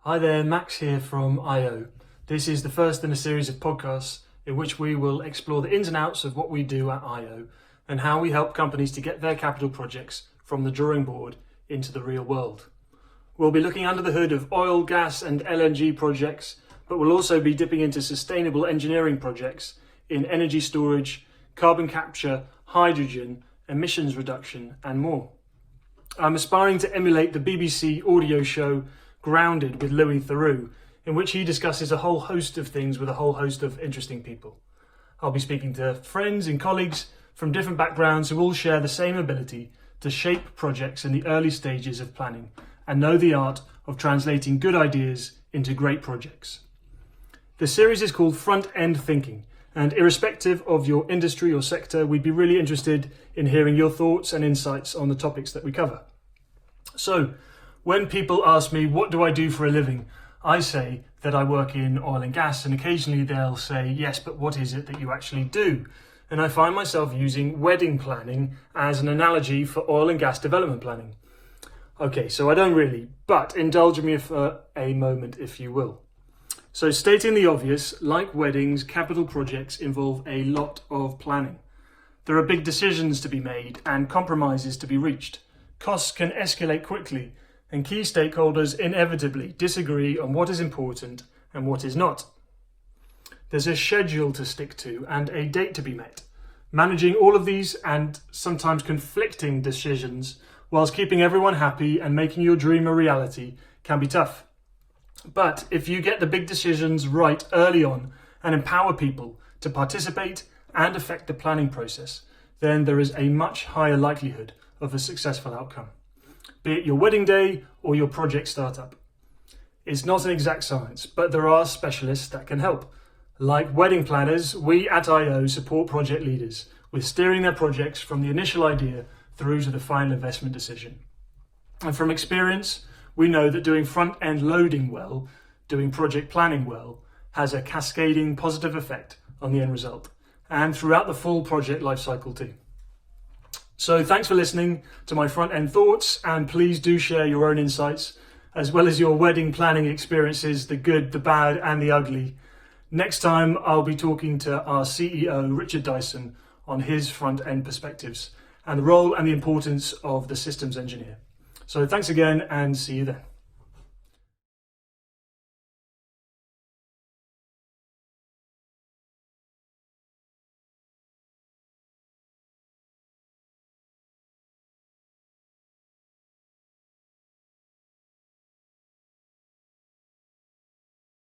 Hi there, Max here from IO. This is the first in a series of podcasts in which we will explore the ins and outs of what we do at IO and how we help companies to get their capital projects from the drawing board into the real world. We'll be looking under the hood of oil, gas and LNG projects, but we'll also be dipping into sustainable engineering projects in energy storage, carbon capture, hydrogen, emissions reduction and more. I'm aspiring to emulate the BBC audio show Grounded with Louis Theroux, in which he discusses a whole host of things with a whole host of interesting people. I'll be speaking to friends and colleagues from different backgrounds who all share the same ability to shape projects in the early stages of planning and know the art of translating good ideas into great projects. The series is called Front-End Thinking, and irrespective of your industry or sector, we'd be really interested in hearing your thoughts and insights on the topics that we cover. So, when people ask me, what do I do for a living? I say that I work in oil and gas, and occasionally they'll say, yes, but what is it that you actually do? And I find myself using wedding planning as an analogy for oil and gas development planning. Okay, so I don't really, but indulge me for a moment if you will. So stating the obvious, like weddings, capital projects involve a lot of planning. There are big decisions to be made and compromises to be reached. Costs can escalate quickly, and key stakeholders inevitably disagree on what is important and what is not. There's a schedule to stick to and a date to be met. Managing all of these and sometimes conflicting decisions whilst keeping everyone happy and making your dream a reality can be tough. But if you get the big decisions right early on and empower people to participate and affect the planning process, then there is a much higher likelihood of a successful outcome, be it your wedding day or your project startup. It's not an exact science, but there are specialists that can help. Like wedding planners, we at IO support project leaders with steering their projects from the initial idea through to the final investment decision. And from experience, we know that doing front-end loading well, doing project planning well, has a cascading positive effect on the end result and throughout the full project lifecycle too. So thanks for listening to my front-end thoughts, and please do share your own insights as well as your wedding planning experiences, the good, the bad and the ugly. Next time I'll be talking to our CEO Richard Dyson on his front-end perspectives and the role and the importance of the systems engineer. So thanks again and see you then.